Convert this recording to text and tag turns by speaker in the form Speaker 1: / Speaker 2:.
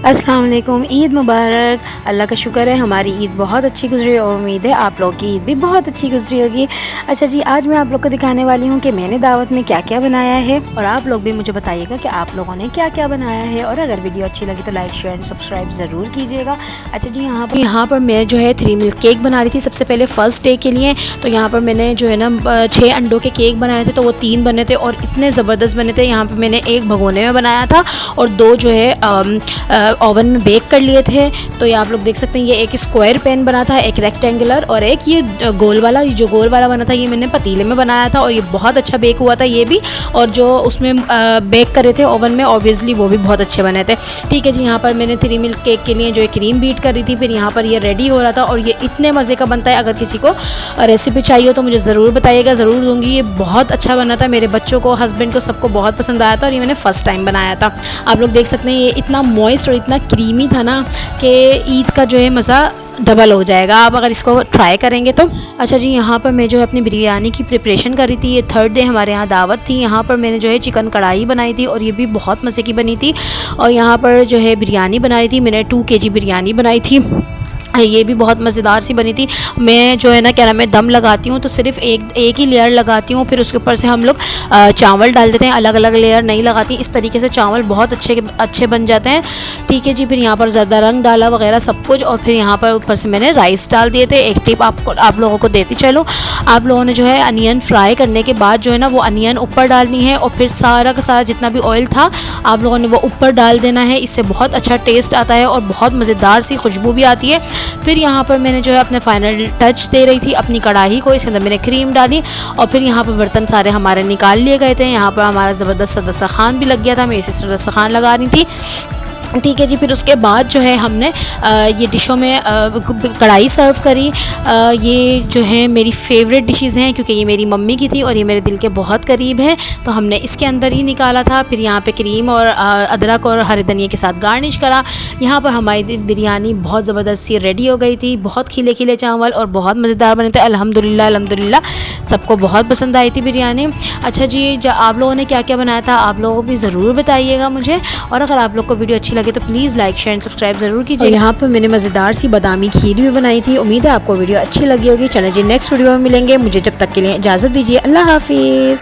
Speaker 1: अस्सलाम वालेकुम। ईद मुबारक। अल्लाह का शुक्र है हमारी ईद बहुत अच्छी गुजरी और उम्मीद है आप लोग की ईद भी बहुत अच्छी गुजरी होगी। अच्छा जी, आज मैं आप लोग को दिखाने वाली हूँ कि मैंने दावत में क्या क्या बनाया है और आप लोग भी मुझे बताइएगा कि आप लोगों ने क्या क्या बनाया है। और अगर वीडियो अच्छी लगी तो लाइक शेयर एंड सब्सक्राइब ज़रूर कीजिएगा। अच्छा जी, यहाँ पर मैं जो है 3 मिल्क केक बना रही थी सबसे पहले फ़र्स्ट डे के लिए। तो यहाँ पर मैंने जो है ना 6 अंडों के केक बनाए थे, तो वो 3 बने थे और इतने ज़बरदस्त बने थे। यहाँ पर मैंने एक भगोने में बनाया था और 2 जो है ओवन में बेक कर लिए थे। तो ये आप लोग देख सकते हैं, ये एक स्क्वायर पैन बना था, एक रेक्टेंगुलर और एक ये गोल वाला। ये जो गोल वाला बना था ये मैंने पतीले में बनाया था और ये बहुत अच्छा बेक हुआ था ये भी। और जो उसमें बेक करे थे ओवन में ऑब्वियसली वो भी बहुत अच्छे बने थे। ठीक है जी, यहाँ पर मैंने 3 मिल्क केक के लिए जो है क्रीम बीट कर रही थी, फिर यहाँ पर ये रेडी हो रहा था और ये इतने मज़े का बनता है। अगर किसी को रेसिपी चाहिए तो मुझे ज़रूर बताइएगा, ज़रूर दूँगी। ये बहुत अच्छा बना था, मेरे बच्चों को, हस्बैंड को, सबको बहुत पसंद आया था और ये मैंने फ़र्स्ट टाइम बनाया था। आप लोग देख सकते हैं ये इतना मॉइस्ट और इतना क्रीमी था ना कि ईद का जो है मज़ा डबल हो जाएगा आप अगर इसको ट्राई करेंगे तो। अच्छा जी, यहाँ पर मैं जो है अपनी बिरयानी की प्रिपरेशन कर रही थी। ये 3rd डे हमारे यहाँ दावत थी। यहाँ पर मैंने जो है चिकन कढ़ाई बनाई थी और ये भी बहुत मज़े की बनी थी। और यहाँ पर जो है बिरयानी बना रही थी, मैंने 2 kg बिरयानी बनाई थी। ये भी बहुत मज़ेदार सी बनी थी। मैं जो है ना क्या नाम है दम लगाती हूँ तो सिर्फ एक ही लेयर लगाती हूँ, फिर उसके ऊपर से हम लोग चावल डाल देते हैं, अलग अलग लेयर नहीं लगाती। इस तरीके से चावल बहुत अच्छे बन जाते हैं। ठीक है जी, फिर यहाँ पर ज़्यादा रंग डाला वगैरह सब कुछ और फिर यहाँ पर ऊपर से मैंने राइस डाल दिए थे। एक टिप आप लोगों को देती चलो, आप लोगों ने जो है अनियन फ्राई करने के बाद जो है ना वो अनियन ऊपर डालनी है और फिर सारा का सारा जितना भी ऑयल था आप लोगों ने वो ऊपर डाल देना है। इससे बहुत अच्छा टेस्ट आता है और बहुत मज़ेदार सी खुशबू भी आती है। फिर यहाँ पर मैंने जो है अपने फाइनल टच दे रही थी अपनी कढ़ाई को, इसके अंदर मैंने क्रीम डाली और फिर यहाँ पर बर्तन सारे हमारे निकाल लिए गए थे। यहाँ पर हमारा ज़बरदस्त दस्तरखान भी लग गया था, मैं इसी दस्तरखान लगा रही थी। ठीक है जी, फिर उसके बाद जो है हमने ये डिशों में कढ़ाई सर्व करी। ये जो है मेरी फेवरेट डिशेज़ हैं क्योंकि ये मेरी मम्मी की थी और ये मेरे दिल के बहुत करीब है, तो हमने इसके अंदर ही निकाला था। फिर यहाँ पे क्रीम और अदरक और हरे धनिया के साथ गार्निश करा। यहाँ पर हमारी बिरयानी बहुत ज़बरदस्त सी रेडी हो गई थी। बहुत खिले खिले चावल और बहुत मज़ेदार बने थे। अल्हम्दुलिल्लाह अल्हम्दुलिल्लाह सबको बहुत पसंद आई थी बिरयानी। अच्छा जी, जो आप लोगों ने क्या क्या बनाया था आप लोगों को भी ज़रूर बताइएगा मुझे। और अगर आप लोग को वीडियो अच्छी लगे तो please like share and subscribe ज़रूर कीजिए। यहाँ पर मैंने मज़ेदार सी बादामी खीर भी बनाई थी। उम्मीद है आपको वीडियो अच्छी लगी होगी। चलें जी, नेक्स्ट वीडियो में मिलेंगे। मुझे जब तक के लिए इजाज़त दीजिए। अल्लाह हाफिज़।